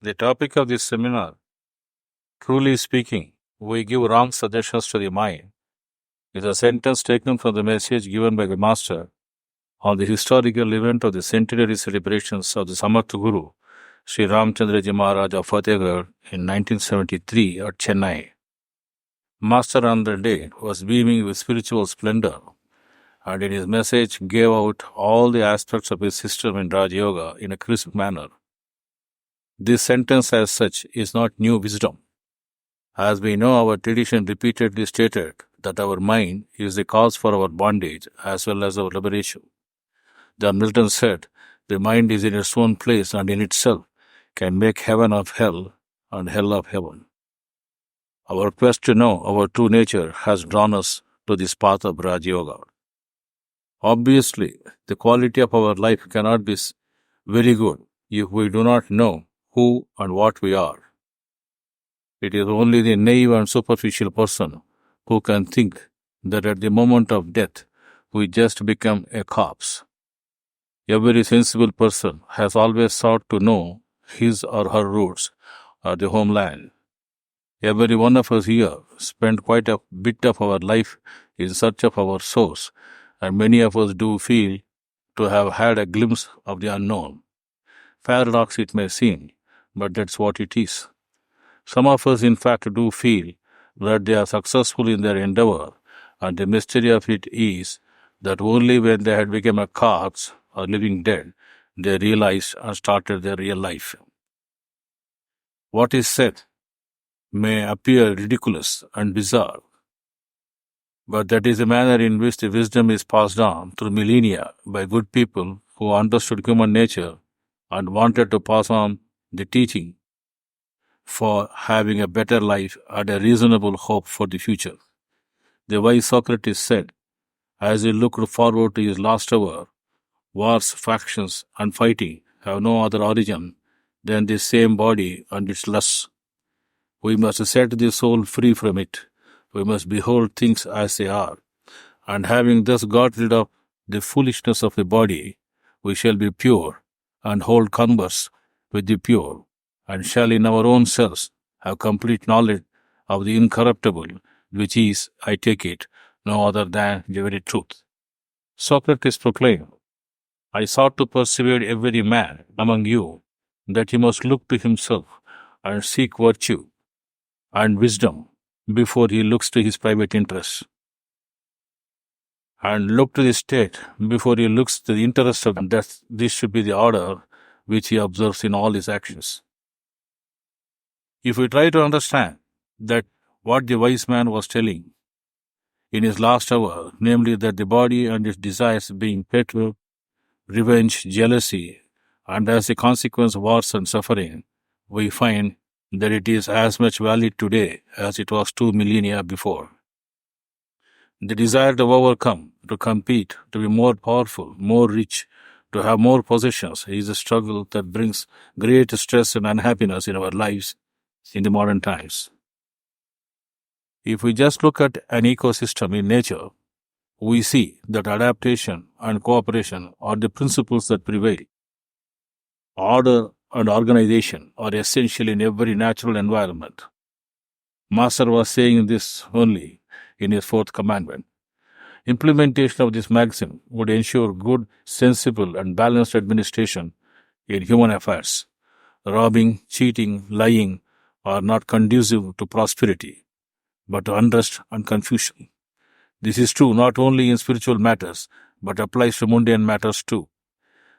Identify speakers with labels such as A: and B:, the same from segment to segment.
A: The topic of this seminar, truly speaking, we give wrong suggestions to the mind, is a sentence taken from the message given by the Master on the historical event of the Centenary Celebrations of the Samarth Guru, Sri Ramchandraji Maharaj of Fatehgarh in 1973 at Chennai. Master on the day was beaming with spiritual splendor, and in his message gave out all the aspects of his system in Rajayoga in a crisp manner. This sentence as such is not new wisdom. As we know, our tradition repeatedly stated that our mind is the cause for our bondage as well as our liberation. Then Milton said, the mind is in its own place and in itself can make heaven of hell and hell of heaven. Our quest to know our true nature has drawn us to this path of Rajayoga. Obviously, the quality of our life cannot be very good if we do not know who and what we are. It is only the naive and superficial person who can think that at the moment of death we just become a corpse. Every sensible person has always sought to know his or her roots or the homeland. Every one of us here spent quite a bit of our life in search of our source, and many of us do feel to have had a glimpse of the unknown. Paradox it may seem, but that's what it is. Some of us, in fact, do feel that they are successful in their endeavor, and the mystery of it is that only when they had become a corpse or living dead, they realized and started their real life. What is said may appear ridiculous and bizarre, but that is the manner in which the wisdom is passed on through millennia by good people who understood human nature and wanted to pass on the teaching for having a better life and a reasonable hope for the future. The wise Socrates said, as he looked forward to his last hour, wars, factions, and fighting have no other origin than this same body and its lusts. We must set the soul free from it. We must behold things as they are. And having thus got rid of the foolishness of the body, we shall be pure and hold converse with the pure, and shall in our own selves have complete knowledge of the incorruptible, which is, I take it, no other than the very truth. Socrates proclaimed, I sought to persuade every man among you that he must look to himself and seek virtue and wisdom before he looks to his private interests, and look to the state before he looks to the interests of death. This should be the order which he observes in all his actions. If we try to understand that what the wise man was telling in his last hour, namely that the body and its desires being hatred, revenge, jealousy, and as a consequence wars and suffering, we find that it is as much valid today as it was 2 millennia before. The desire to overcome, to compete, to be more powerful, more rich, to have more possessions is a struggle that brings great stress and unhappiness in our lives in the modern times. If we just look at an ecosystem in nature, we see that adaptation and cooperation are the principles that prevail. Order and organization are essential in every natural environment. Master was saying this only in his fourth commandment. Implementation of this maxim would ensure good, sensible, and balanced administration in human affairs. Robbing, cheating, lying are not conducive to prosperity, but to unrest and confusion. This is true not only in spiritual matters, but applies to mundane matters too.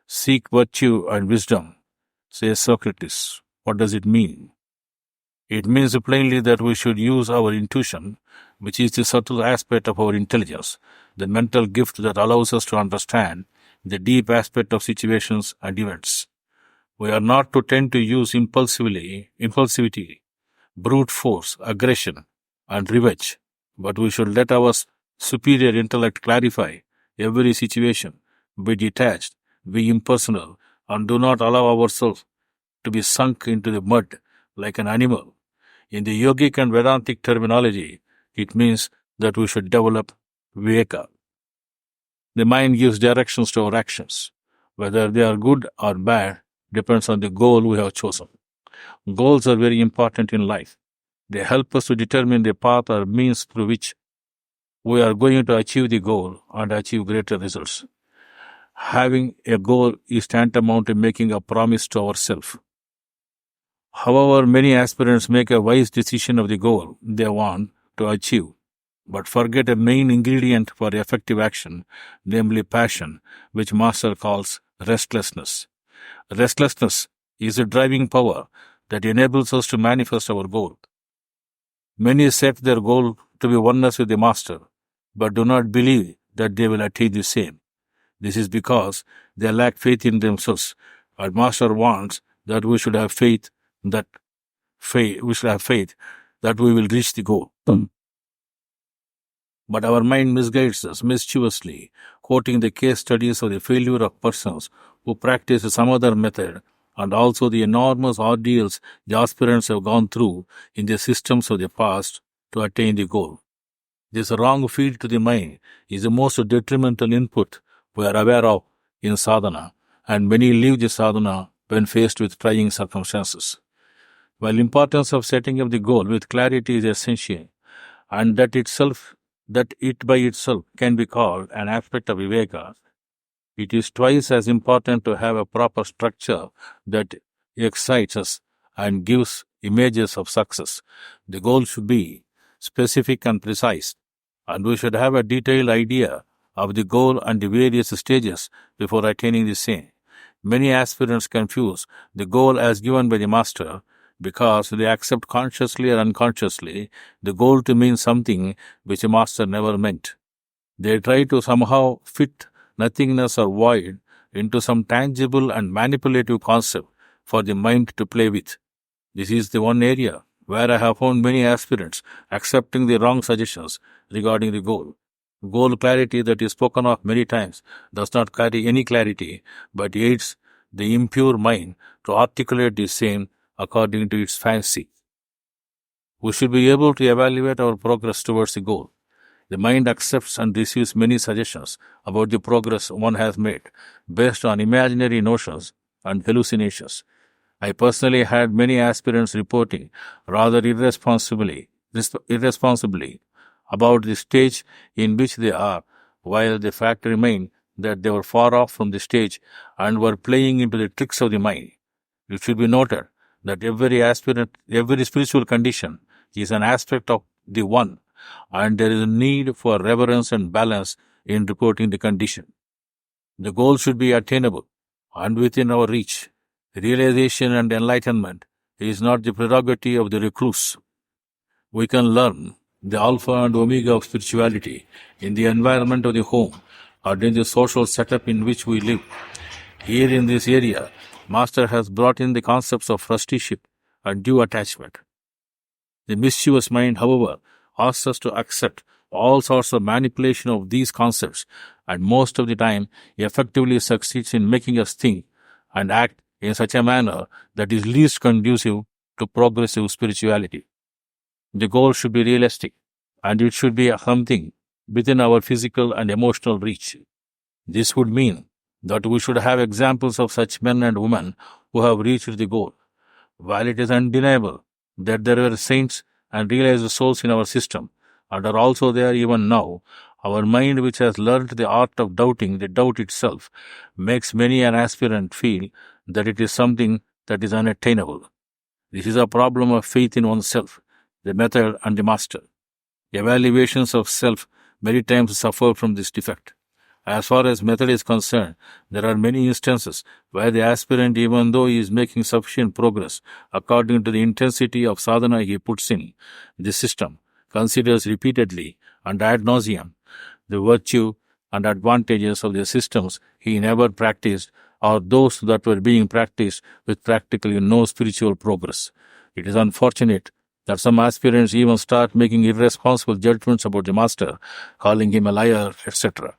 A: Seek virtue and wisdom, says Socrates. What does it mean? It means plainly that we should use our intuition, which is the subtle aspect of our intelligence, the mental gift that allows us to understand the deep aspect of situations and events. We are not to tend to use impulsivity, brute force, aggression, and revenge, but we should let our superior intellect clarify every situation, be detached, be impersonal, and do not allow ourselves to be sunk into the mud like an animal. In the Yogic and Vedantic terminology, it means that we should develop viveka. The mind gives directions to our actions. Whether they are good or bad depends on the goal we have chosen. Goals are very important in life. They help us to determine the path or means through which we are going to achieve the goal and achieve greater results. Having a goal is tantamount to making a promise to ourselves. However, many aspirants make a wise decision of the goal they want to achieve, but forget a main ingredient for effective action, namely passion, which Master calls restlessness. Restlessness is a driving power that enables us to manifest our goal. Many set their goal to be oneness with the Master, but do not believe that they will attain the same. This is because they lack faith in themselves, and Master wants that we should have faith that we will reach the goal. But our mind misguides us mischievously, quoting the case studies of the failure of persons who practice some other method, and also the enormous ordeals the aspirants have gone through in the systems of the past to attain the goal. This wrong feed to the mind is the most detrimental input we are aware of in sadhana, and many leave the sadhana when faced with trying circumstances. While importance of setting up the goal with clarity is essential, and that it by itself can be called an aspect of viveka, it is twice as important to have a proper structure that excites us and gives images of success. The goal should be specific and precise, and we should have a detailed idea of the goal and the various stages before attaining the same. Many aspirants confuse the goal as given by the Master because they accept consciously or unconsciously the goal to mean something which the Master never meant. They try to somehow fit nothingness or void into some tangible and manipulative concept for the mind to play with. This is the one area where I have found many aspirants accepting the wrong suggestions regarding the goal. Goal clarity that is spoken of many times does not carry any clarity, but aids the impure mind to articulate the same according to its fancy. We should be able to evaluate our progress towards the goal. The mind accepts and receives many suggestions about the progress one has made based on imaginary notions and hallucinations. I personally had many aspirants reporting rather irresponsibly about the stage in which they are, while the fact remained that they were far off from the stage and were playing into the tricks of the mind. It should be noted that every spiritual condition is an aspect of the one, and there is a need for reverence and balance in reporting the condition. The goal should be attainable and within our reach. Realization and enlightenment is not the prerogative of the recluse. We can learn the alpha and omega of spirituality in the environment of the home or in the social setup in which we live. Here in this area, Master has brought in the concepts of trusteeship and due attachment. The mischievous mind, however, asks us to accept all sorts of manipulation of these concepts, and most of the time effectively succeeds in making us think and act in such a manner that is least conducive to progressive spirituality. The goal should be realistic, and it should be something within our physical and emotional reach. This would mean that we should have examples of such men and women who have reached the goal. While it is undeniable that there were saints and realized souls in our system, and are also there even now, our mind, which has learnt the art of doubting the doubt itself, makes many an aspirant feel that it is something that is unattainable. This is a problem of faith in oneself, the method and the Master. Evaluations of self many times suffer from this defect. As far as method is concerned, there are many instances where the aspirant, even though he is making sufficient progress according to the intensity of sadhana he puts in the system, considers repeatedly and ad nauseum the virtue and advantages of the systems he never practiced, or those that were being practiced with practically no spiritual progress. It is unfortunate that some aspirants even start making irresponsible judgments about the Master, calling him a liar, etc.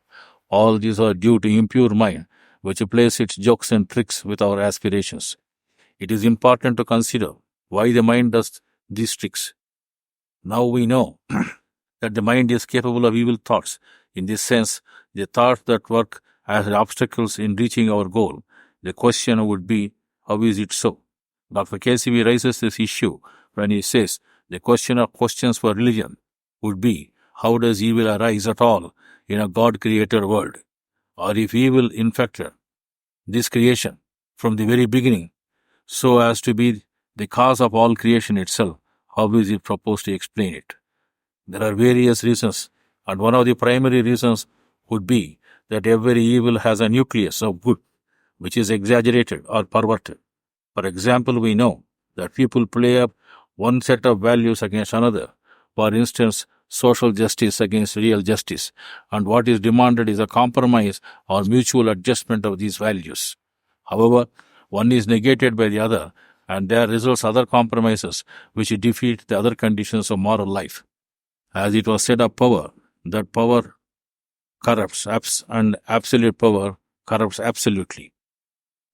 A: All these are due to impure mind, which plays its jokes and tricks with our aspirations. It is important to consider why the mind does these tricks. Now we know that the mind is capable of evil thoughts. In this sense, the thoughts that work as obstacles in reaching our goal. The question would be, how is it so? Dr. KCV raises this issue when he says the question of questions for religion would be, how does evil arise at all in a God-created world? Or if evil infected this creation from the very beginning so as to be the cause of all creation itself, how is it proposed to explain it? There are various reasons, and one of the primary reasons would be that every evil has a nucleus of good, which is exaggerated or perverted. For example, we know that people play up one set of values against another. For instance, social justice against real justice, and what is demanded is a compromise or mutual adjustment of these values. However, one is negated by the other, and there results other compromises which defeat the other conditions of moral life. As it was said of power, that power corrupts, and absolute power corrupts absolutely.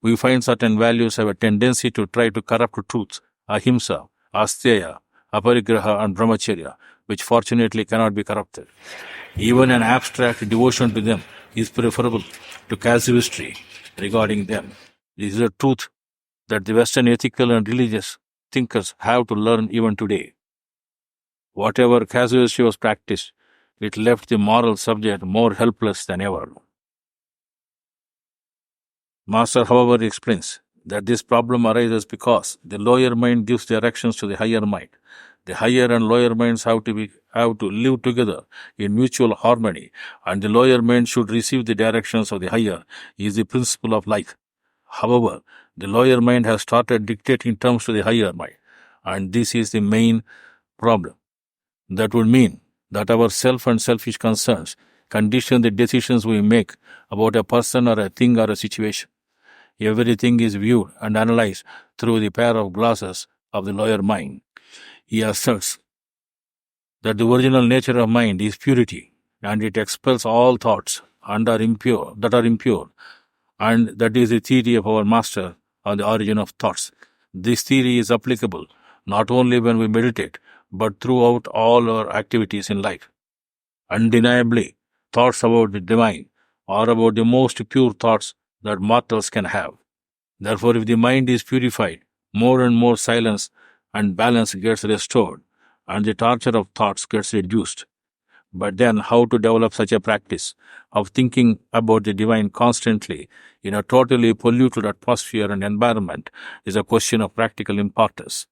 A: We find certain values have a tendency to try to corrupt truth, ahimsa, asteya, aparigraha, and brahmacharya, which fortunately cannot be corrupted. Even an abstract devotion to them is preferable to casuistry regarding them. This is a truth that the Western ethical and religious thinkers have to learn even today. Whatever casuistry was practiced, it left the moral subject more helpless than ever. Master, however, explains that this problem arises because the lower mind gives directions to the higher mind. The higher and lower minds have to live together in mutual harmony, and the lower mind should receive the directions of the higher is the principle of life. However, the lower mind has started dictating terms to the higher mind, and this is the main problem. That would mean that our self and selfish concerns condition the decisions we make about a person or a thing or a situation. Everything is viewed and analyzed through the pair of glasses of the lower mind. He asserts that the original nature of mind is purity, and it expels all thoughts that are impure, and that is the theory of our master on the origin of thoughts. This theory is applicable not only when we meditate, but throughout all our activities in life. Undeniably, thoughts about the divine are about the most pure thoughts that mortals can have. Therefore, if the mind is purified, more and more silence and balance gets restored, and the torture of thoughts gets reduced. But then, how to develop such a practice of thinking about the divine constantly in a totally polluted atmosphere and environment is a question of practical importance.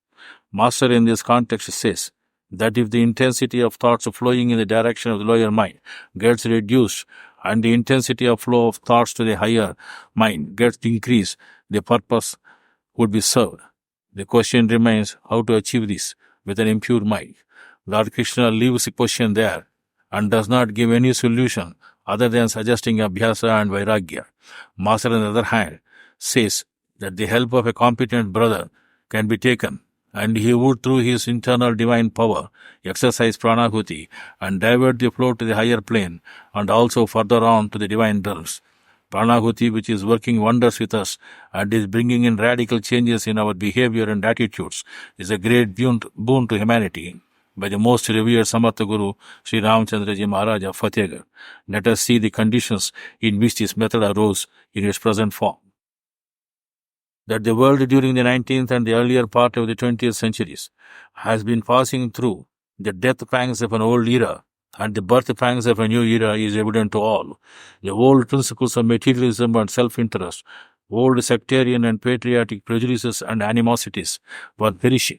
A: Master in this context says that if the intensity of thoughts flowing in the direction of the lower mind gets reduced and the intensity of flow of thoughts to the higher mind gets increased, the purpose would be served. The question remains how to achieve this with an impure mind. Lord Krishna leaves the question there and does not give any solution other than suggesting abhyasa and vairagya. Master, on the other hand, says that the help of a competent brother can be taken, and he would, through his internal divine power, exercise pranahuti and divert the flow to the higher plane and also further on to the divine realms. Pranahuti, which is working wonders with us and is bringing in radical changes in our behavior and attitudes, is a great boon to humanity. By the most revered Samarth Guru, Sri Ramchandraji Maharaj of Fatehgarh, let us see the conditions in which this method arose in its present form. That the world during the 19th and the earlier part of the 20th centuries has been passing through the death pangs of an old era and the birth pangs of a new era is evident to all. The old principles of materialism and self-interest, old sectarian and patriotic prejudices and animosities were perishing,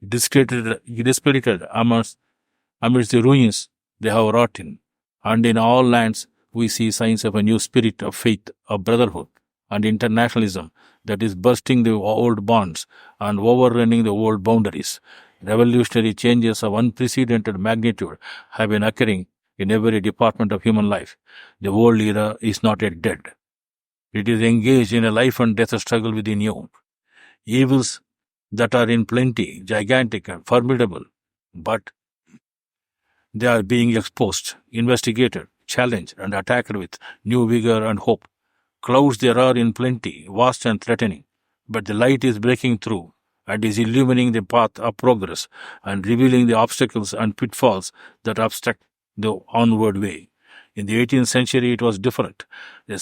A: discredited amidst the ruins they have wrought in. And in all lands we see signs of a new spirit of faith, of brotherhood, and internationalism that is bursting the old bonds and overrunning the old boundaries. Revolutionary changes of unprecedented magnitude have been occurring in every department of human life. The old era is not yet dead. It is engaged in a life and death struggle with the new. Evils that are in plenty, gigantic and formidable, but they are being exposed, investigated, challenged, and attacked with new vigor and hope. Clouds there are in plenty, vast and threatening, but the light is breaking through and is illumining the path of progress and revealing the obstacles and pitfalls that obstruct the onward way. In the 18th century, it was different. The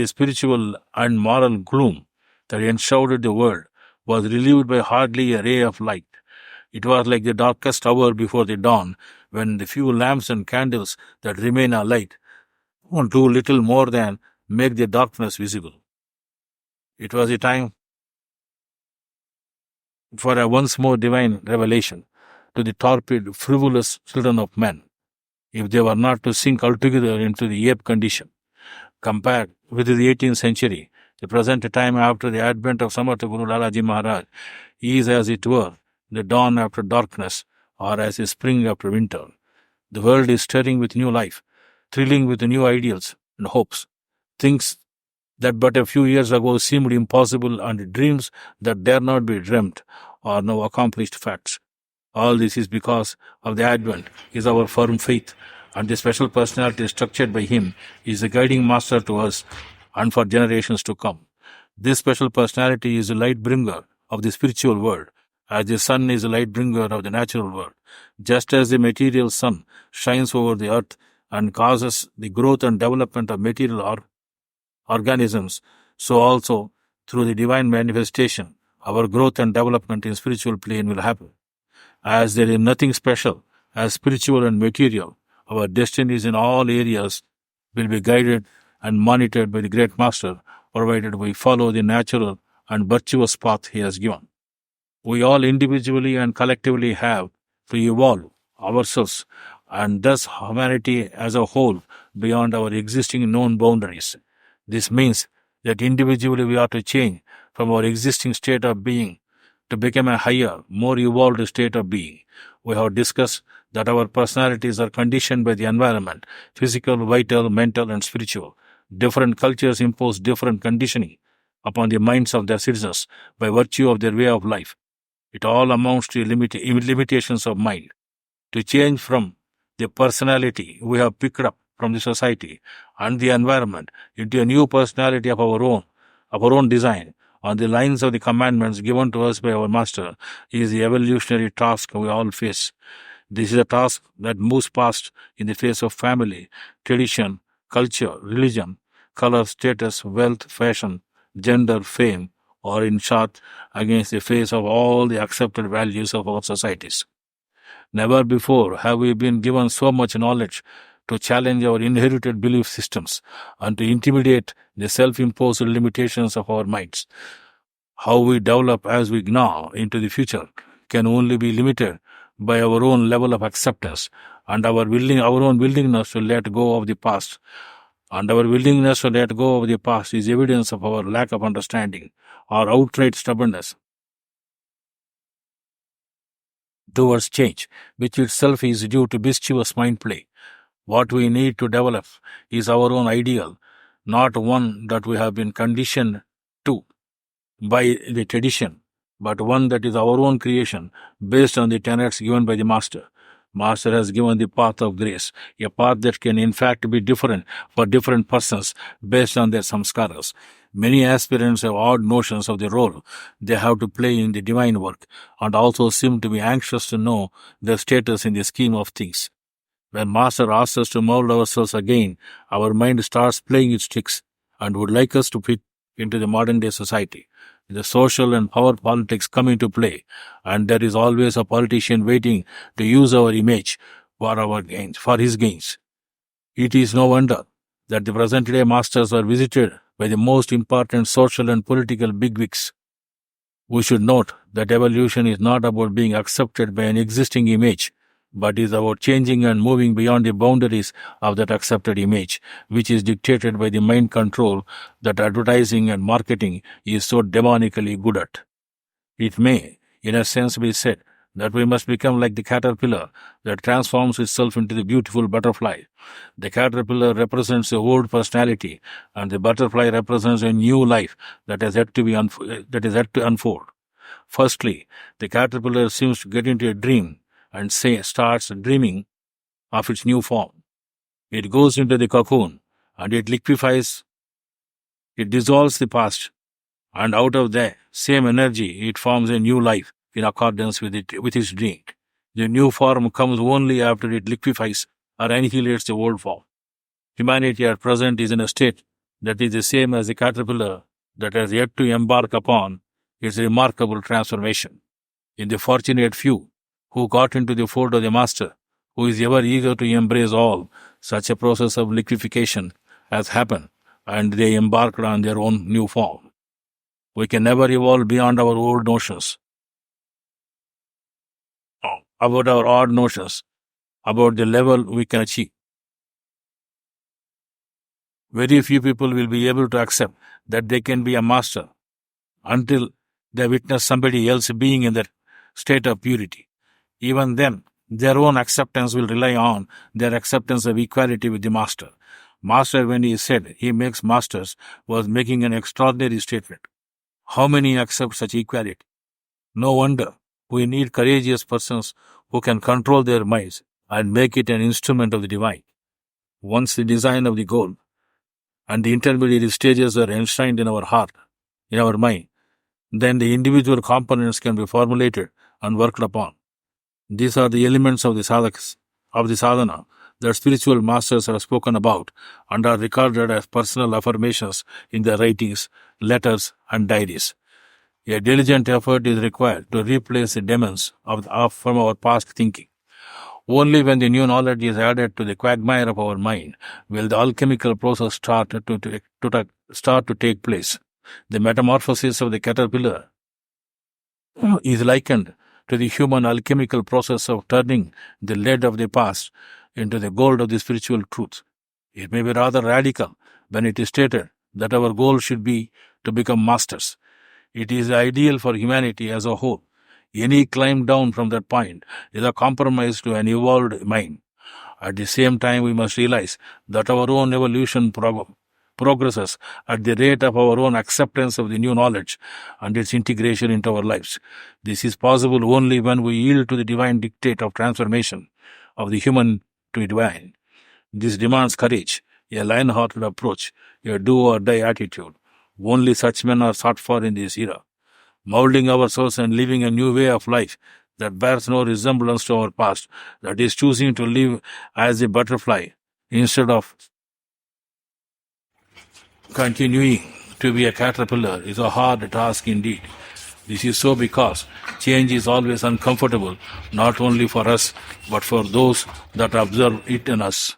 A: spiritual and moral gloom that enshrouded the world was relieved by hardly a ray of light. It was like the darkest hour before the dawn, when the few lamps and candles that remain alight won't do little more than make the darkness visible. It was a time for a once more divine revelation to the torpid, frivolous children of men, if they were not to sink altogether into the ape condition. Compared with the 18th century, the present time after the advent of Samarth Guru Lalaji Maharaj is, as it were, the dawn after darkness, or as a spring after winter. The world is stirring with new life, thrilling with new ideals and hopes. Things that but a few years ago seemed impossible, and dreams that dare not be dreamt are now accomplished facts. All this is because of the Advent, is our firm faith, and the special personality structured by him is the guiding master to us and for generations to come. This special personality is the light bringer of the spiritual world, as the sun is the light bringer of the natural world. Just as the material sun shines over the earth and causes the growth and development of material organisms, so also through the divine manifestation, our growth and development in spiritual plane will happen. As there is nothing special as spiritual and material, our destinies in all areas will be guided and monitored by the great master, provided we follow the natural and virtuous path he has given. We all individually and collectively have to evolve ourselves and thus humanity as a whole beyond our existing known boundaries. This means that individually we are to change from our existing state of being to become a higher, more evolved state of being. We have discussed that our personalities are conditioned by the environment, physical, vital, mental, and spiritual. Different cultures impose different conditioning upon the minds of their citizens by virtue of their way of life. It all amounts to limitations of mind. To change from the personality we have picked up from the society and the environment into a new personality of our own design, on the lines of the commandments given to us by our Master, is the evolutionary task we all face. This is a task that moves past in the face of family, tradition, culture, religion, color, status, wealth, fashion, gender, fame, or in short, against the face of all the accepted values of our societies. Never before have we been given so much knowledge to challenge our inherited belief systems and to intimidate the self-imposed limitations of our minds. How we develop as we gnaw into the future can only be limited by our own level of acceptance and our own willingness to let go of the past. And our willingness to let go of the past is evidence of our lack of understanding or outright stubbornness towards change, which itself is due to mischievous mind play. What we need to develop is our own ideal, not one that we have been conditioned to by the tradition, but one that is our own creation based on the tenets given by the Master. Master has given the path of grace, a path that can in fact be different for different persons based on their samskaras. Many aspirants have odd notions of the role they have to play in the divine work and also seem to be anxious to know their status in the scheme of things. When Master asks us to mold ourselves again, our mind starts playing its tricks and would like us to fit into the modern day society. The social and power politics come into play, and there is always a politician waiting to use our image for his gains. It is no wonder that the present day masters are visited by the most important social and political bigwigs. We should note that evolution is not about being accepted by an existing image, but is about changing and moving beyond the boundaries of that accepted image, which is dictated by the mind control that advertising and marketing is so demonically good at. It may, in a sense, be said that we must become like the caterpillar that transforms itself into the beautiful butterfly. The caterpillar represents the old personality, and the butterfly represents a new life that is yet to unfold. Firstly, the caterpillar seems to get into a dream and starts dreaming of its new form. It goes into the cocoon and it liquefies, it dissolves the past, and out of the same energy it forms a new life in accordance with its dream. The new form comes only after it liquefies or annihilates the old form. Humanity at present is in a state that is the same as the caterpillar that has yet to embark upon It's a remarkable transformation. In the fortunate few who got into the fold of the Master, who is ever eager to embrace all, such a process of liquefaction has happened, and they embarked on their own new form. We can never evolve beyond our old notions, about our odd notions, about the level we can achieve. Very few people will be able to accept that they can be a master until they witness somebody else being in that state of purity. Even then, their own acceptance will rely on their acceptance of equality with the master. Master, when he said he makes masters, was making an extraordinary statement. How many accept such equality? No wonder we need courageous persons who can control their minds and make it an instrument of the divine. Once the design of the goal and the intermediate stages are enshrined in our heart, in our mind, then the individual components can be formulated and worked upon. These are the elements of the sadhana that spiritual masters have spoken about and are recorded as personal affirmations in their writings, letters, and diaries. A diligent effort is required to replace the demons from our past thinking. Only when the new knowledge is added to the quagmire of our mind will the alchemical process start to take place. The metamorphosis of the caterpillar is likened to the human alchemical process of turning the lead of the past into the gold of the spiritual truth. It may be rather radical when it is stated that our goal should be to become masters. It is ideal for humanity as a whole. Any climb down from that point is a compromise to an evolved mind. At the same time, we must realize that our own evolution progresses at the rate of our own acceptance of the new knowledge and its integration into our lives. This is possible only when we yield to the divine dictate of transformation of the human to divine. This demands courage, a lion-hearted approach, a do-or-die attitude. Only such men are sought for in this era. Molding ourselves and living a new way of life that bears no resemblance to our past, that is choosing to live as a butterfly instead of continuing to be a caterpillar is a hard task indeed. This is so because change is always uncomfortable, not only for us, but for those that observe it in us.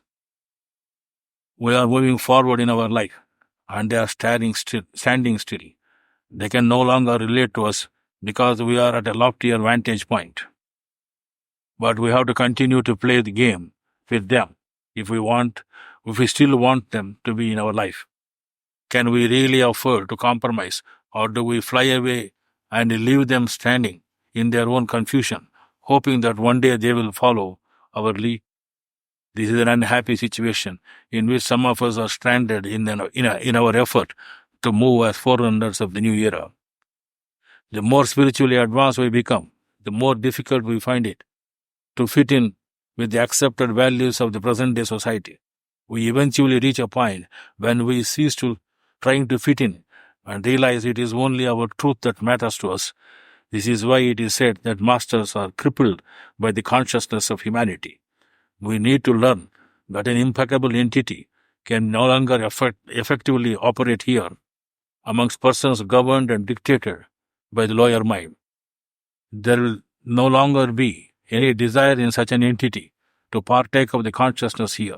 A: We are moving forward in our life, and they are standing still. They can no longer relate to us because we are at a loftier vantage point. But we have to continue to play the game with them if we still want them to be in our life. Can we really afford to compromise, or do we fly away and leave them standing in their own confusion, hoping that one day they will follow our lead? This is an unhappy situation in which some of us are stranded in our effort to move as forerunners of the new era. The more spiritually advanced we become, the more difficult we find it to fit in with the accepted values of the present-day society. We eventually reach a point when we cease trying to fit in and realize it is only our truth that matters to us. This is why it is said that masters are crippled by the consciousness of humanity. We need to learn that an impeccable entity can no longer effectively operate here amongst persons governed and dictated by the lower mind. There will no longer be any desire in such an entity to partake of the consciousness here.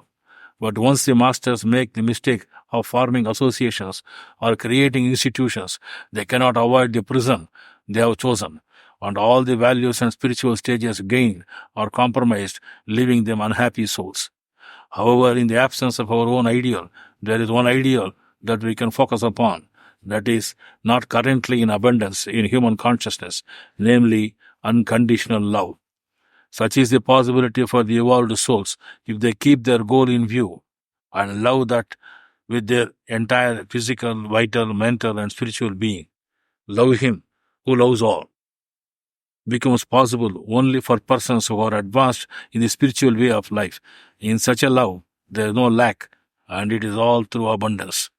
A: But once the masters make the mistake of forming associations or creating institutions, they cannot avoid the prison they have chosen, and all the values and spiritual stages gained or compromised, leaving them unhappy souls. However, in the absence of our own ideal, there is one ideal that we can focus upon, that is not currently in abundance in human consciousness, namely unconditional love. Such is the possibility for the evolved souls if they keep their goal in view and love that with their entire physical, vital, mental, and spiritual being. Love Him who loves all becomes possible only for persons who are advanced in the spiritual way of life. In such a love, there is no lack, and it is all through abundance.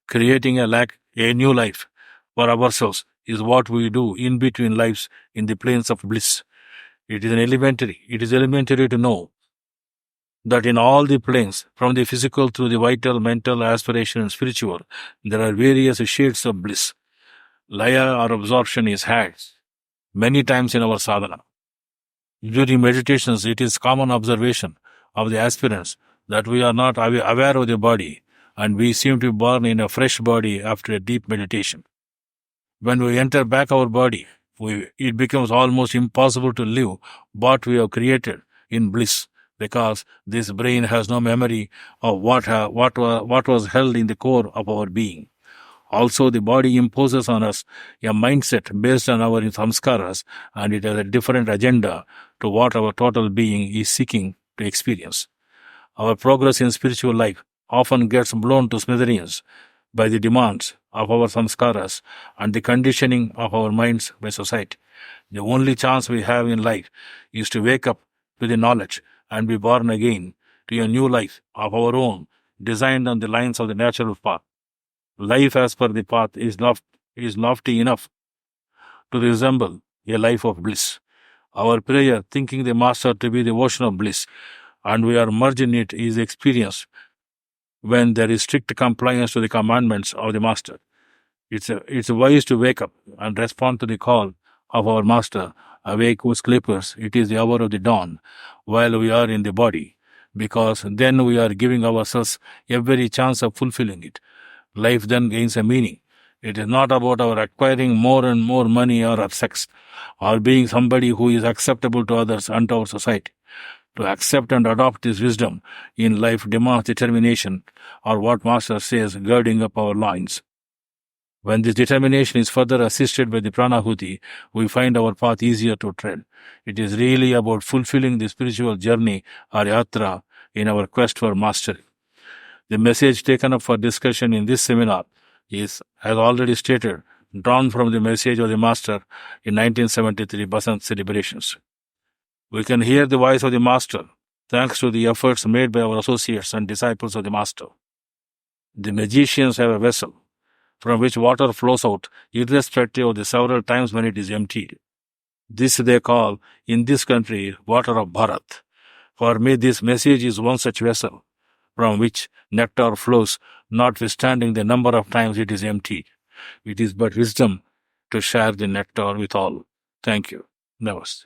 A: Creating a new life for ourselves is what we do in between lives in the planes of bliss. It is elementary to know that in all the planes, from the physical through the vital, mental, aspiration, and spiritual, there are various shades of bliss. Laya or absorption is had many times in our sadhana. During meditations, it is common observation of the aspirants that we are not aware of the body and we seem to be born in a fresh body after a deep meditation. When we enter back our body, it becomes almost impossible to live what we have created in bliss, because this brain has no memory of what was held in the core of our being. Also, the body imposes on us a mindset based on our samskaras, and it has a different agenda to what our total being is seeking to experience. Our progress in spiritual life often gets blown to smithereens by the demands of our samskaras and the conditioning of our minds by society. The only chance we have in life is to wake up to the knowledge and be born again to a new life of our own, designed on the lines of the natural path. Life as per the path is lofty enough to resemble a life of bliss. Our prayer, thinking the Master to be the ocean of bliss, and we are merged in it, is experienced when there is strict compliance to the commandments of the Master. It's wise to wake up and respond to the call of our Master. Awake, O sleepers, it is the hour of the dawn, while we are in the body, because then we are giving ourselves every chance of fulfilling it. Life then gains a meaning. It is not about our acquiring more and more money or our sex, or being somebody who is acceptable to others and to our society. To accept and adopt this wisdom in life demands determination, or what Master says, girding up our loins. When this determination is further assisted by the Pranahuti, we find our path easier to tread. It is really about fulfilling the spiritual journey or yatra in our quest for mastery. The message taken up for discussion in this seminar is, as already stated, drawn from the message of the Master in 1973 Bodhayanti Celebrations. We can hear the voice of the Master thanks to the efforts made by our associates and disciples of the Master. The magicians have a vessel from which water flows out, irrespective of the several times when it is emptied. This they call, in this country, water of Bharat. For me, this message is one such vessel from which nectar flows, notwithstanding the number of times it is emptied. It is but wisdom to share the nectar with all. Thank you. Namaste.